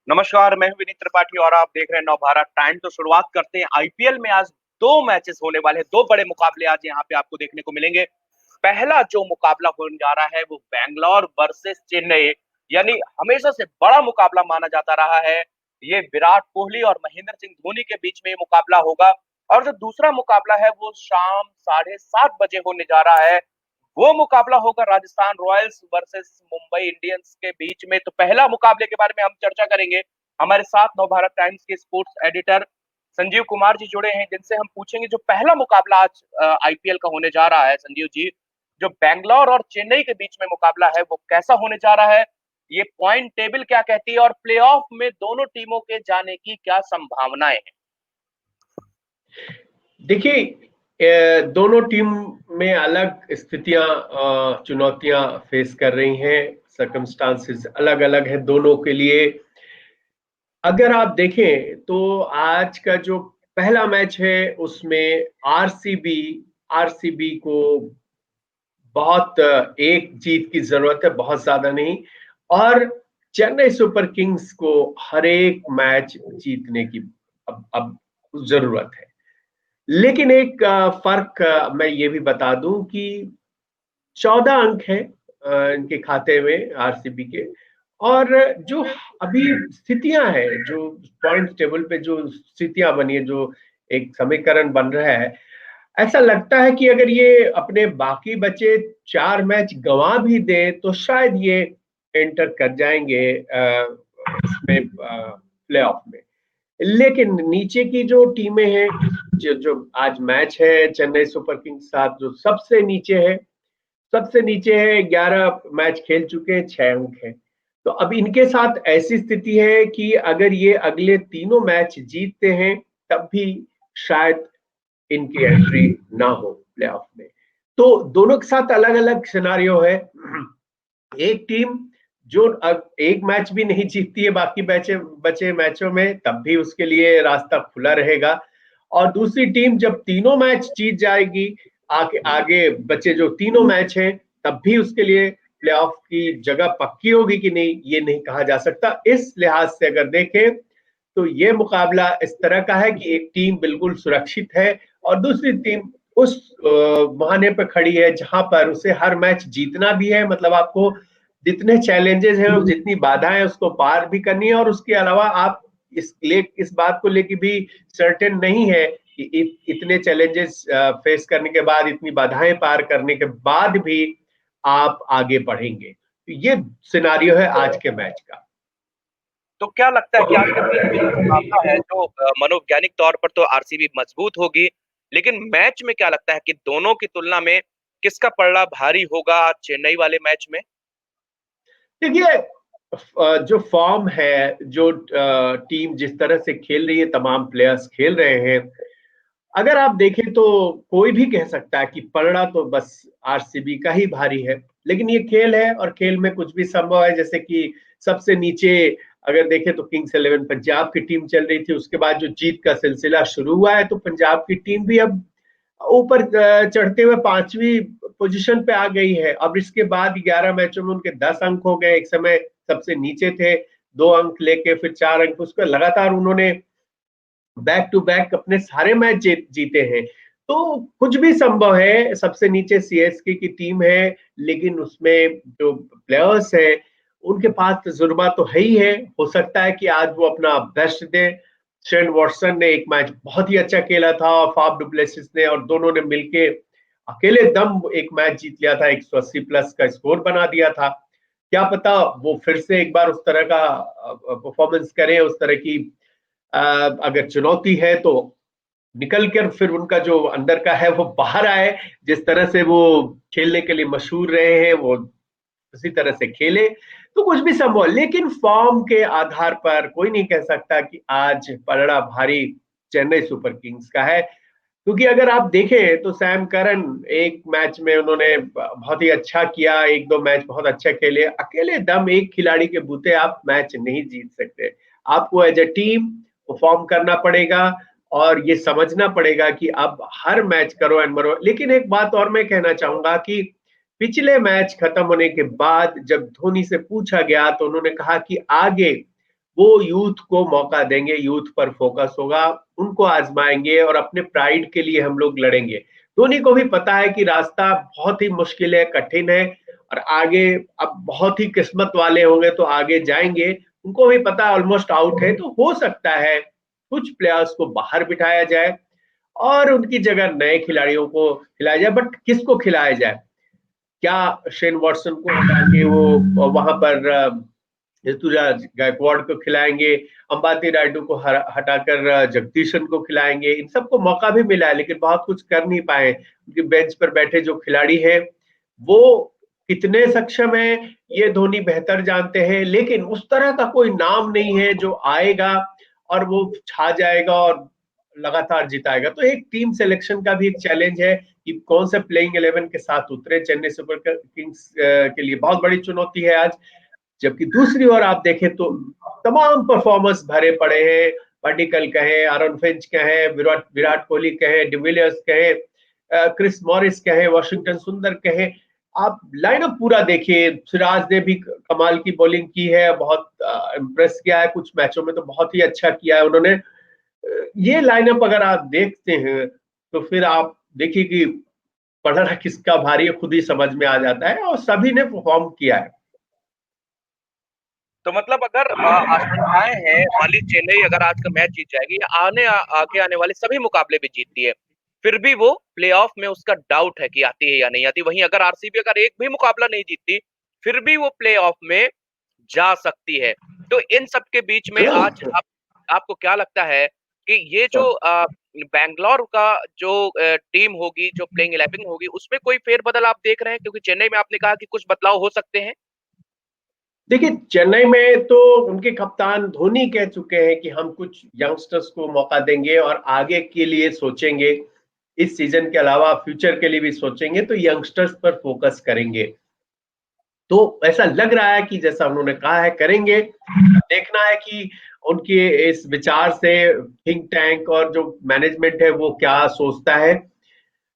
नमस्कार, मैं हूं विनीत त्रिपाठी और आप देख रहे हैं नवभारत टाइम। तो शुरुआत करते हैं आईपीएल में। आज दो मैचेस होने वाले हैं, दो बड़े मुकाबले आज यहाँ पे आपको देखने को मिलेंगे। पहला जो मुकाबला होने जा रहा है वो बैंगलोर वर्सेस चेन्नई, यानी हमेशा से बड़ा मुकाबला माना जाता रहा है। ये विराट कोहली और महेंद्र सिंह धोनी के बीच में ये मुकाबला होगा। और जो दूसरा मुकाबला है वो शाम 7:30 बजे होने जा रहा है। वो मुकाबला होगा Rajasthan Royals versus Mumbai Indians के बीच में। तो पहला मुकाबले के बारे में हम चर्चा करेंगे। हमारे साथ नवभारत टाइम्स के स्पोर्ट्स एडिटर संजीव कुमार जी जुड़े हैं, जिनसे हम पूछेंगे जो पहला मुकाबला आज आईपीएल का होने जा रहा है। संजीव जी, जो बैंगलोर और चेन्नई के बीच में मुकाबला है वो कैसा होने जा रहा है, ये पॉइंट टेबल क्या कहती है और प्लेऑफ में दोनों टीमों के जाने की क्या संभावनाएं हैं? देखिए, दोनों टीम में अलग स्थितियां, चुनौतियां फेस कर रही हैं। सर्कमस्टांसेस अलग अलग है दोनों के लिए। अगर आप देखें तो आज का जो पहला मैच है उसमें आरसीबी आरसीबी को बहुत एक जीत की जरूरत है, बहुत ज्यादा नहीं। और चेन्नई सुपर किंग्स को हर एक मैच जीतने की अब जरूरत है। लेकिन एक फर्क मैं ये भी बता दूं कि 14 अंक है इनके खाते में, आरसीबी के। और जो अभी स्थितियां हैं, जो पॉइंट टेबल पे जो स्थितियां बनी है, जो एक समीकरण बन रहा है, ऐसा लगता है कि अगर ये अपने बाकी बचे 4 मैच गंवा भी दे तो शायद ये एंटर कर जाएंगे इसमें, प्लेऑफ में। लेकिन नीचे की जो टीमें हैं, जो जो आज मैच है चेन्नई सुपर किंग्स साथ, जो सबसे नीचे है 11 मैच खेल चुके हैं, 6 अंक है। तो अब इनके साथ ऐसी स्थिति है कि अगर ये अगले तीनों मैच जीतते हैं तब भी शायद इनकी एंट्री ना हो प्लेऑफ में। तो दोनों के साथ अलग अलग सिनारियो है। एक टीम जो एक मैच भी नहीं जीतती है बाकी बचे मैचों में, तब भी उसके लिए रास्ता खुला रहेगा। और दूसरी टीम जब तीनों मैच जीत जाएगी, आगे आगे बचे जो तीनों मैच हैं, तब भी उसके लिए प्लेऑफ की जगह पक्की होगी कि नहीं, ये नहीं कहा जा सकता। इस लिहाज से अगर देखें तो ये मुकाबला इस तरह का है कि एक टीम बिल्कुल सुरक्षित है और दूसरी टीम उस बहाने पर खड़ी है जहां पर उसे हर मैच जीतना भी है। मतलब आपको जितने चैलेंजेस हैं और जितनी बाधाएं हैं उसको पार भी करनी है। और उसके अलावा आप इस बात को लेकर भी सर्टेन नहीं है कि इतने चैलेंजेस फेस करने के बाद, इतनी बाधाएं पार करने के बाद भी आप आगे बढ़ेंगे। तो ये सिनारियो है आज के मैच का। तो क्या लगता है कि आज के बीच में जो मुकाबला है, जो मनोवैज्ञानिक तौर पर तो आरसीबी मजबूत होगी, लेकिन मैच में क्या लगता है कि दोनों की तुलना में किसका पलड़ा भारी होगा चेन्नई वाले मैच में? देखिए, जो फॉर्म है, जो टीम जिस तरह से खेल रही है, तमाम प्लेयर्स खेल रहे हैं, अगर आप देखें तो कोई भी कह सकता है कि पलड़ा तो बस आरसीबी का ही भारी है। लेकिन ये खेल है और खेल में कुछ भी संभव है। जैसे कि सबसे नीचे अगर देखें तो किंग्स 11 पंजाब की टीम चल रही थी, उसके बाद जो जीत का सिलसिला शुरू हुआ है तो पंजाब की टीम भी अब ऊपर चढ़ते हुए 5वीं पोजीशन पे आ गई है। अब इसके बाद 11 मैचों में उनके 10 अंक हो गए। एक समय सबसे नीचे थे, 2 अंक लेके फिर 4 अंक, उसको लगातार उन्होंने बैक टू बैक अपने सारे मैच जीते हैं। तो कुछ भी संभव है। सबसे नीचे सीएसके की टीम है, लेकिन उसमें जो प्लेयर्स है उनके पास तजुर्बा तो है ही है। हो सकता है कि आज वो अपना बेस्ट दे। शेन वॉटसन ने एक मैच बहुत ही अच्छा खेला था, फाफ डुप्लेसिस ने, और दोनों ने मिलके अकेले दम एक मैच जीत लिया था, 180 प्लस का स्कोर बना दिया था। क्या पता वो फिर से एक बार उस तरह का परफॉर्मेंस करें, उस तरह की अगर चुनौती है तो निकल कर फिर उनका जो अंदर का है वो बाहर आए। जिस तरह से वो खेलने के लिए मशहूर रहे हैं वो उसी तरह से खेले, तो कुछ भी संभव। लेकिन फॉर्म के आधार पर कोई नहीं कह सकता कि आज पलड़ा भारी चेन्नई सुपर किंग्स का है। क्योंकि अगर आप देखें तो सैम करन एक मैच में उन्होंने बहुत ही अच्छा किया, एक दो मैच बहुत अच्छा खेले। अकेले दम एक खिलाड़ी के बूते आप मैच नहीं जीत सकते। आपको एज ए टीम परफॉर्म करना पड़ेगा और ये समझना पड़ेगा कि अब हर मैच करो एंड मरो। लेकिन एक बात और मैं कहना चाहूंगा कि पिछले मैच खत्म होने के बाद जब धोनी से पूछा गया तो उन्होंने कहा कि आगे वो यूथ को मौका देंगे, यूथ पर फोकस होगा, उनको आजमाएंगे और अपने प्राइड के लिए हम लोग लड़ेंगे। धोनी को भी पता है कि रास्ता बहुत ही मुश्किल है, कठिन है और आगे अब बहुत ही किस्मत वाले होंगे तो आगे जाएंगे। उनको भी पता ऑलमोस्ट आउट है, तो हो सकता है कुछ प्लेयर्स को बाहर बिठाया जाए और उनकी जगह नए खिलाड़ियों को खिलाया जाए। बट किसको खिलाया जाए? क्या शेन वॉटसन को हटा के वो वहां पर ऋतुराज गायकवाड़ को खिलाएंगे, अंबाती रायडू को हटाकर जगदीशन को खिलाएंगे? इन सबको मौका भी मिला है लेकिन बहुत कुछ कर नहीं पाए। उनके बेंच पर बैठे जो खिलाड़ी हैं वो कितने सक्षम है ये धोनी बेहतर जानते हैं, लेकिन उस तरह का कोई नाम नहीं है जो आएगा और वो छा जाएगा और लगातार जिताएगा। तो एक टीम सिलेक्शन का भी एक चैलेंज है कि कौन से प्लेइंग 11 के साथ उतरे। चेन्नई सुपर किंग्स के लिए बहुत बड़ी चुनौती है आज। जबकि दूसरी ओर आप देखें तो तमाम परफॉर्मेंस भरे पड़े हैं। पार्टिकल कहें, आरन फिंच कहें, विराट कोहली कहें, डिविलियर्स कहें, क्रिस मॉरिस कहें, वॉशिंगटन सुंदर कहें, आप लाइनअप पूरा देखिए। सिराज ने भी कमाल की बॉलिंग की है, बहुत इंप्रेस किया है, कुछ मैचों में तो बहुत ही अच्छा किया है उन्होंने। ये लाइनअप अगर आप देखते हैं तो फिर आप देखिए कि पढ़ना किसका भारी है खुद ही समझ में आ जाता है और सभी ने परफॉर्म किया है। तो मतलब अगर आशंकाएं हैं, मान ली चेन्नई अगर आज का मैच जीत जाएगी या आगे आने वाले सभी मुकाबले भी जीतती है, फिर भी वो प्लेऑफ में उसका डाउट है कि आती है या नहीं आती। वहीं अगर आरसीबी अगर एक भी मुकाबला नहीं जीतती, फिर भी वो प्लेऑफ में जा सकती है। तो इन सब के बीच में आज आपको क्या लगता है कि ये जो बैंगलोर का जो टीम होगी, जो प्लेइंग 11 होगी, उसमें कोई फेरबदल आप देख रहे हैं? क्योंकि चेन्नई में आपने कहा कि कुछ बदलाव हो सकते हैं। देखिए, चेन्नई में तो उनके कप्तान धोनी कह चुके हैं कि हम कुछ यंगस्टर्स को मौका देंगे और आगे के लिए सोचेंगे, इस सीजन के अलावा फ्यूचर के लिए भी सोचेंगे, तो यंगस्टर्स पर फोकस करेंगे। तो ऐसा लग रहा है कि जैसा उन्होंने कहा है करेंगे। देखना है कि उनके इस विचार से थिंक टैंक और जो मैनेजमेंट है वो क्या सोचता है।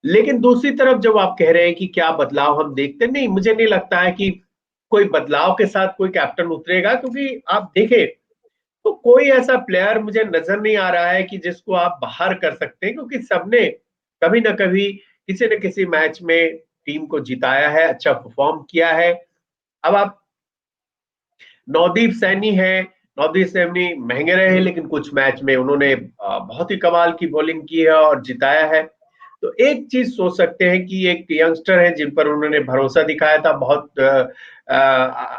लेकिन दूसरी तरफ जब आप कह रहे हैं कि क्या बदलाव हम देखते हैं, नहीं, मुझे नहीं लगता है कि कोई बदलाव के साथ कोई कैप्टन उतरेगा। क्योंकि आप देखें तो कोई ऐसा प्लेयर मुझे नजर नहीं आ रहा है कि जिसको आप बाहर कर सकते हैं, क्योंकि सबने कभी ना कभी किसी न किसी मैच में टीम को जिताया है, अच्छा परफॉर्म किया है। अब आप नवदीप सैनी है, नवदीप सैनी महंगे रहे हैं लेकिन कुछ मैच में उन्होंने बहुत ही कमाल की बॉलिंग की है और जिताया है। तो एक चीज सोच सकते हैं कि एक यंगस्टर है जिन पर उन्होंने भरोसा दिखाया था, बहुत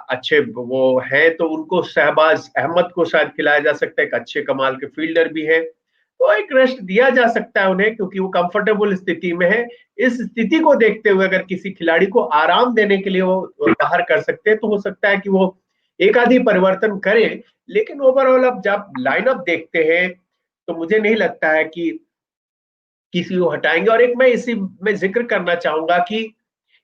अच्छे वो हैं, तो उनको शहबाज अहमद को शायद खिलाया जा सकता है, एक अच्छे कमाल के फील्डर भी है, तो एक रेस्ट दिया जा सकता है उन्हें क्योंकि वो कंफर्टेबल स्थिति में है। इस स्थिति को देखते हुए अगर किसी खिलाड़ी को आराम देने के लिए वो बाहर कर सकते हैं तो हो सकता है कि वो एक आधी परिवर्तन करे। लेकिन ओवरऑल अब जब लाइनअप देखते हैं तो मुझे नहीं लगता है कि किसी को हटाएंगे। और एक मैं इसी में जिक्र करना चाहूंगा कि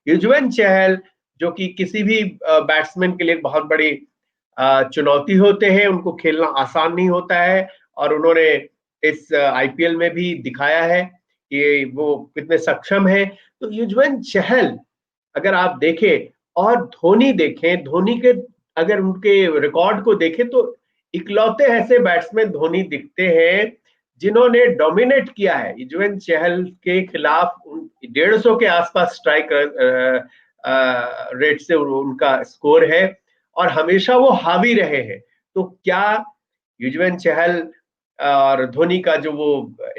युजवेंद्र चहल जो कि किसी भी बैट्समैन के लिए बहुत बड़ी चुनौती होते हैं, उनको खेलना आसान नहीं होता है और उन्होंने इस आईपीएल में भी दिखाया है कि वो कितने सक्षम है। तो युजवेंद्र चहल अगर आप देखें और धोनी देखें, धोनी के अगर उनके रिकॉर्ड को देखें तो इकलौते ऐसे बैट्समैन धोनी दिखते हैं जिन्होंने डोमिनेट किया है। युजवेंद्र चहल के खिलाफ 150 के आसपास स्ट्राइक रेट से उनका स्कोर है और हमेशा वो हावी रहे हैं। तो क्या युजवेंद्र चहल और धोनी का जो वो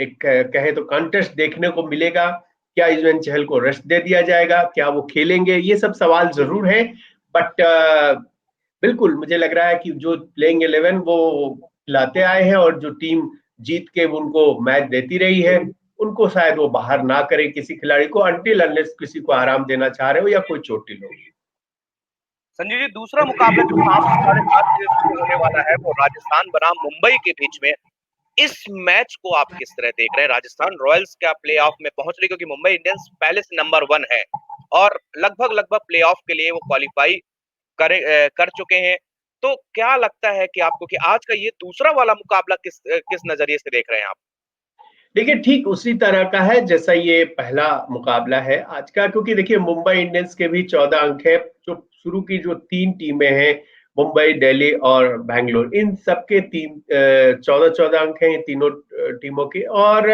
एक कहे तो कॉन्टेस्ट देखने को मिलेगा? क्या युजवेंद्र चहल को रेस्ट दे दिया जाएगा? क्या वो खेलेंगे? ये सब सवाल जरूर है। बट बिल्कुल मुझे लग रहा है कि जो प्लेइंग 11 वो खिलाते आए हैं और जो टीम जीत के उनको मैच देती रही है, उनको शायद वो बाहर ना करें किसी खिलाड़ी को, अनटिल अनलेस किसी को आराम देना चाह रहे हो या कोई चोटिल हो। संजय जी, दूसरा मुकाबला जो शाम को 7:30 बजे शुरू होने वाला है वो राजस्थान बनाम मुंबई के बीच में। इस मैच को आप किस तरह देख रहे हैं? राजस्थान रॉयल्स क्या प्लेऑफ में पहुंच रही? क्योंकि मुंबई इंडियंस पहले से नंबर 1 है और लगभग लगभग प्लेऑफ के लिए वो क्वालिफाई कर चुके हैं। तो क्या लगता है कि आपको कि आज का ये दूसरा वाला मुकाबला किस किस नजरिए से देख रहे हैं आप? देखिए, ठीक उसी तरह का है जैसा ये पहला मुकाबला है आज का, क्योंकि देखिए मुंबई इंडियंस के भी 14 अंक है। जो शुरू की जो 3 टीमें हैं मुंबई, दिल्ली और बैंगलोर, इन सबके 14-14 अंक हैं तीनों टीमों के। और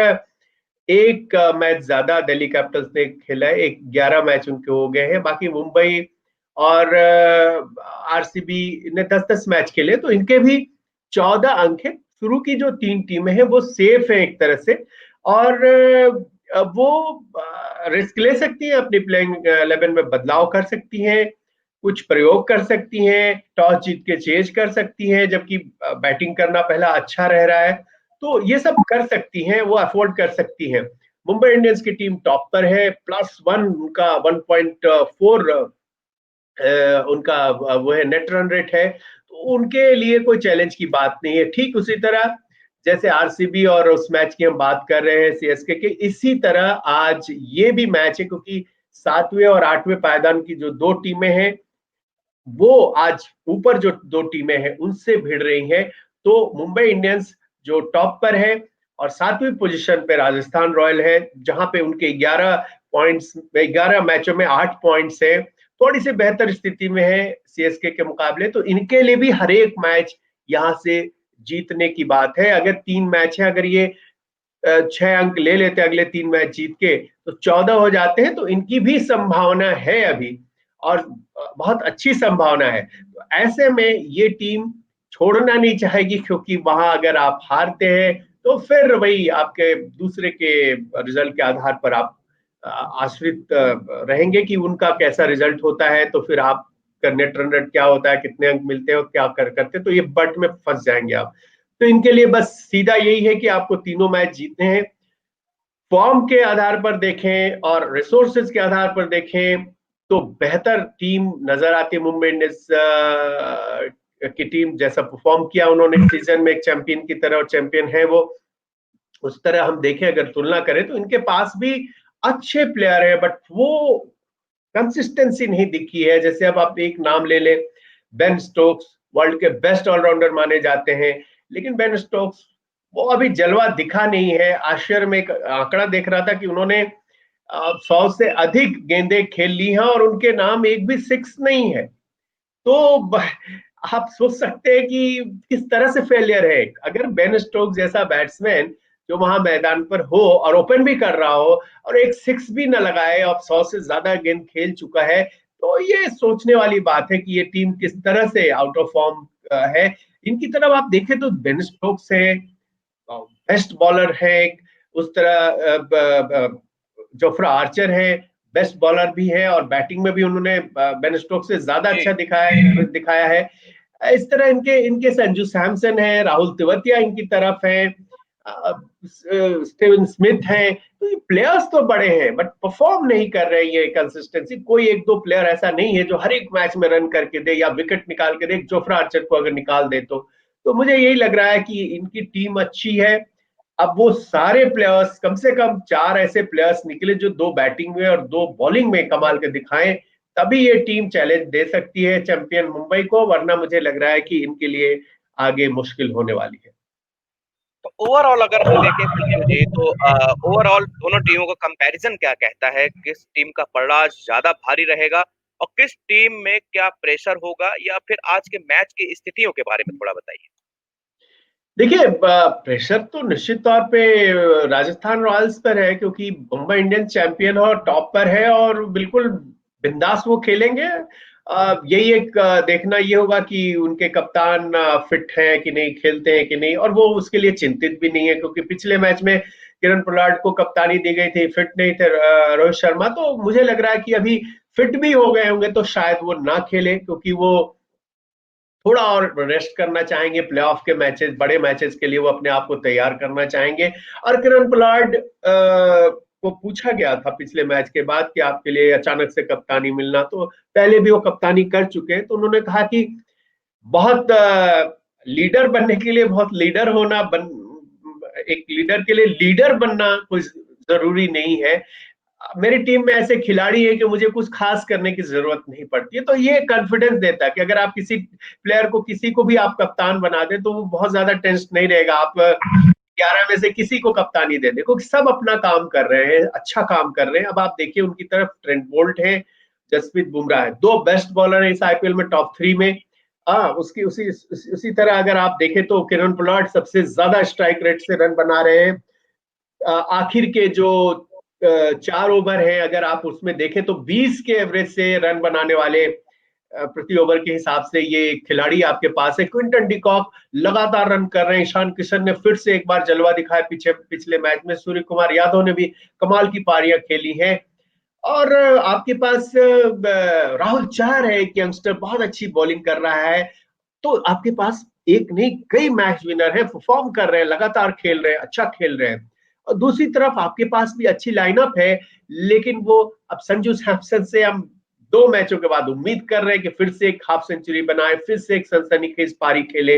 एक मैच ज्यादा दिल्ली कैपिटल्स ने खेला है, 11 मैच उनके हो गए हैं। बाकी मुंबई और आरसीबी ने 10-10 मैच खेले, तो इनके भी 14 अंक है। शुरू की जो 3 टीमें हैं वो सेफ है एक तरह से, और वो रिस्क ले सकती हैं, अपनी प्लेइंग 11 में बदलाव कर सकती हैं, कुछ प्रयोग कर सकती हैं, टॉस जीत के चेज कर सकती हैं, जबकि बैटिंग करना पहला अच्छा रह रहा है, तो ये सब कर सकती हैं, वो अफोर्ड कर सकती हैं। मुंबई इंडियंस की टीम टॉप पर है, +1 उनका 1.4 उनका वो है नेट रन रेट है, तो उनके लिए कोई चैलेंज की बात नहीं है। ठीक उसी तरह जैसे आरसीबी और उस मैच की हम बात कर रहे हैं सीएसके के, इसी तरह आज ये भी मैच है, क्योंकि 7वें और 8वें पायदान की जो 2 टीमें हैं वो आज ऊपर जो 2 टीमें हैं उनसे भिड़ रही हैं। तो मुंबई इंडियंस जो टॉप पर है और 7वीं पोजीशन पे राजस्थान रॉयल है, जहां पे उनके 11 पॉइंट्स, 11 मैचों में 8 पॉइंट्स है, थोड़ी सी बेहतर स्थिति में है सीएसके के मुकाबले। तो इनके लिए भी हर एक मैच यहां से जीतने की बात है। अगर 3 मैच है, अगर ये 6 अंक ले लेते अगले 3 मैच जीत के, तो 14 हो जाते हैं, तो इनकी भी संभावना है अभी, और बहुत अच्छी संभावना है। तो ऐसे में ये टीम छोड़ना नहीं चाहेगी, क्योंकि वहां अगर आप हारते हैं तो फिर वही आपके दूसरे के रिजल्ट के आधार पर आप आश्रित रहेंगे कि उनका कैसा रिजल्ट होता है, तो फिर आप नेट रन रेट क्या होता है, कितने अंक मिलते हैं और क्या करते, तो ये बट में फंस जाएंगे आप। तो इनके लिए बस सीधा यही है कि आपको तीनों मैच जीतने हैं। फॉर्म के आधार पर देखें और रिसोर्सेज के आधार पर देखें तो बेहतर टीम नजर आती है मुंबई इंडियंस की टीम। जैसा परफॉर्म किया उन्होंने सीजन में एक चैंपियन की तरह, और चैंपियन है वो, उस तरह हम देखें अगर तुलना करें तो इनके पास भी अच्छे प्लेयर है, बट वो कंसिस्टेंसी नहीं दिखी है। जैसे अब आप एक नाम ले लें, बेन स्टोक्स वर्ल्ड के बेस्ट ऑलराउंडर माने जाते हैं, लेकिन बेन स्टोक्स वो अभी जलवा दिखा नहीं है। आश्चर्य में एक आंकड़ा देख रहा था कि उन्होंने 100 से अधिक गेंदें खेल ली हैं और उनके नाम एक भी 6 नहीं है। तो आप सोच सकते हैं कि किस तरह से फेलियर है। अगर बेन स्टोक्स जैसा बैट्समैन जो वहां मैदान पर हो और ओपन भी कर रहा हो और एक 6 भी न लगाए और 100 से ज्यादा गेंद खेल चुका है, तो ये सोचने वाली बात है कि ये टीम किस तरह से आउट ऑफ फॉर्म है। इनकी तरफ आप देखें तो बेन स्टोक्स है, बेस्ट बॉलर है, उस तरह जोफ्रा आर्चर है, बेस्ट बॉलर भी है, और बैटिंग में भी उन्होंने बेन स्टोक्स से ज्यादा अच्छा दिखाया है। इस तरह इनके इनके संजू सैमसन है, राहुल तिवतिया इनकी तरफ है, स्टीवन स्मिथ है। तो ये प्लेयर्स तो बड़े हैं, बट परफॉर्म नहीं कर रहे हैं कंसिस्टेंसी। कोई एक दो प्लेयर ऐसा नहीं है जो हर एक मैच में रन करके दे या विकेट निकाल के दे। जोफ्रा आर्चर को अगर निकाल दे तो मुझे यही लग रहा है कि इनकी टीम अच्छी है। अब वो सारे प्लेयर्स, कम से कम 4 ऐसे प्लेयर्स निकले जो 2 बैटिंग में और 2 बॉलिंग में कमाल के दिखाएं, तभी ये टीम चैलेंज दे सकती है चैंपियन मुंबई को, वरना मुझे लग रहा है कि इनके लिए आगे मुश्किल होने वाली है। तो ओवरऑल अगर हम देखें संजू जी, तो ओवरऑल दोनों टीमों का कंपैरिजन क्या कहता है? किस टीम का पलड़ा ज्यादा भारी रहेगा और किस टीम में क्या प्रेशर होगा, या फिर आज के मैच की स्थितियों के बारे में थोड़ा बताइए। देखिए, प्रेशर तो निश्चित तौर पे राजस्थान रॉयल्स पर है, क्योंकि मुंबई इंडियंस चैंपियन और टॉप पर है, और बिल्कुल बिंदास वो खेलेंगे। यही एक देखना ये होगा कि उनके कप्तान फिट हैं कि नहीं, खेलते हैं कि नहीं, और वो उसके लिए चिंतित भी नहीं है, क्योंकि पिछले मैच में किरण पोलार्ड को कप्तानी दी गई थी, फिट नहीं थे रोहित शर्मा। तो मुझे लग रहा है कि अभी फिट भी हो गए होंगे, तो शायद वो ना खेले, क्योंकि वो थोड़ा और रेस्ट करना चाहेंगे। प्लेऑफ के मैचेस, बड़े मैचेस के लिए वो अपने आप को तैयार करना चाहेंगे। और किरण पोलार्ड को पूछा गया था पिछले मैच के बाद कि आपके लिए अचानक से कप्तानी मिलना, तो पहले भी वो कप्तानी कर चुके हैं, तो उन्होंने कहा कि बहुत लीडर बनने के लिए बहुत लीडर होना एक लीडर के लिए लीडर बनना कोई जरूरी नहीं है। मेरी टीम में ऐसे खिलाड़ी है कि मुझे कुछ खास करने की जरूरत नहीं पड़ती है। तो ये कॉन्फिडेंस देता है कि अगर आप किसी प्लेयर को, किसी को भी आप कप्तान बना दे, तो वो बहुत ज्यादा टेंशन नहीं रहेगा। आप 11 में से किसी को कप्तानी दे दे, क्योंकि सब अपना काम कर रहे हैं, अच्छा काम कर रहे हैं। अब आप देखिए उनकी तरफ ट्रेंट बोल्ट है, जसप्रीत बुमराह है, 2 बेस्ट बॉलर है इस आईपीएल में, टॉप 3 में। हाँ, उसकी उसी तरह अगर आप देखें तो किरण पोलार्ड सबसे ज्यादा स्ट्राइक रेट से रन बना रहे हैं। आखिर के जो 4 ओवर है, अगर आप उसमें देखें तो 20 के एवरेज से रन बनाने वाले प्रति ओवर के हिसाब से ये खिलाड़ी आपके पास है। क्विंटन डिकॉक लगातार रन कर रहे हैं। ईशान किशन ने फिर से एक बार जलवा दिखाया पीछे पिछले मैच में। सूर्य कुमार यादव ने भी कमाल की पारियां खेली हैं। और आपके पास राहुल चहर है, एक यंगस्टर बहुत अच्छी बॉलिंग कर रहा है। तो आपके पास एक नहीं कई मैच विनर है, परफॉर्म कर रहे हैं, लगातार खेल रहे हैं, अच्छा खेल रहे हैं। और दूसरी तरफ आपके पास भी अच्छी लाइनअप है, लेकिन वो अब संजू सैमसन से हम 2 मैचों के बाद उम्मीद कर रहे हैं कि फिर से एक हाफ सेंचुरी बनाए, फिर से एक सनसनीखेज पारी खेले।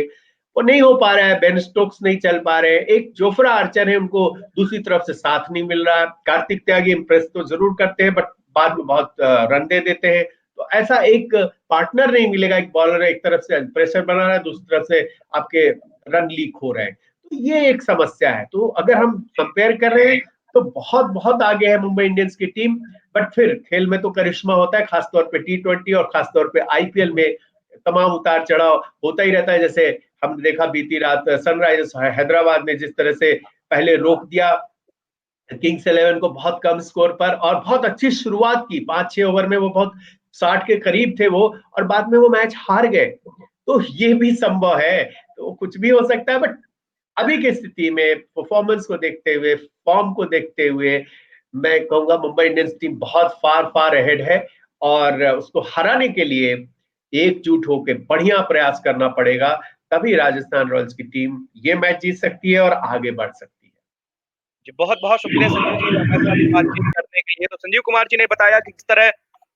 वो नहीं हो पा रहा है। बेन स्टोक्स नहीं चल पा रहे हैं। एक जोफ्रा आर्चर है, उनको दूसरी तरफ से साथ नहीं मिल रहा है। कार्तिक त्यागी इंप्रेस तो जरूर करते हैं, बट बाद में बहुत रन दे देते हैं। तो ऐसा एक पार्टनर नहीं मिलेगा। एक बॉलर एक तरफ से प्रेशर बना रहा है, दूसरी तरफ से आपके रन लीक हो रहे हैं। तो ये एक समस्या है। तो अगर हम कंपेयर कर रहे हैं तो बहुत बहुत आगे है मुंबई इंडियंस की टीम। बट फिर खेल में तो करिश्मा होता है, खासतौर पे T20 और खासतौर पे आईपीएल में तमाम उतार चढ़ाव होता ही रहता है। जैसे हमने देखा बीती रात सनराइजर्स हैदराबाद ने जिस तरह से पहले रोक दिया किंग्स 11 को बहुत कम स्कोर पर, और बहुत अच्छी शुरुआत की। 5-6 ओवर में वो बहुत 60 के करीब थे वो, और बाद में वो मैच हार गए। तो ये भी संभव है। तो कुछ भी हो सकता है। बट अभी की स्थिति में परफॉर्मेंस को देखते हुए, फॉर्म को देखते हुए, मैं कहूंगा मुंबई इंडियंस टीम बहुत फार फार अहेड है। और उसको हराने के लिए एकजुट होकर बढ़िया प्रयास करना पड़ेगा। तभी राजस्थान रॉयल्स की टीम ये मैच जीत सकती है और आगे बढ़ सकती जी, बहुत-बहुत शुक्रिया संजीव जी हमारे साथ बातचीत करने के लिए। तो संजीव कुमार जी ने बताया कि किस तरह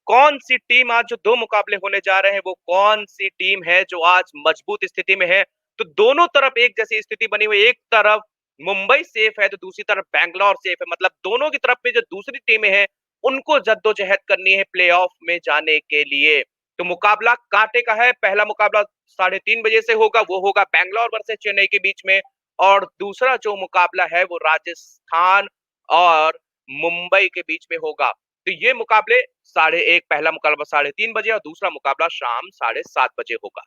कौन-सी टीम आज जो 2 मुकाबले होने जा रहे हैं, वो कौन-सी टीम है जो आज मजबूत स्थिति में है। तो दोनों तरफ एक जैसी स्थिति बनी हुई है। एक तरफ मुंबई सेफ है, तो दूसरी तरफ बैंगलोर सेफ है। मतलब दोनों की तरफ में जो दूसरी टीमें हैं, उनको जद्दोजहद करनी है प्लेऑफ में जाने के लिए। तो मुकाबला कांटे का है। पहला मुकाबला 3:30 बजे से होगा, वो होगा बैंगलोर वर्सेस चेन्नई के बीच में। और दूसरा जो मुकाबला है वो राजस्थान और मुंबई के बीच में होगा। तो ये मुकाबले 1:30 पहला मुकाबला 3:30 बजे और दूसरा मुकाबला शाम 7:30 बजे होगा।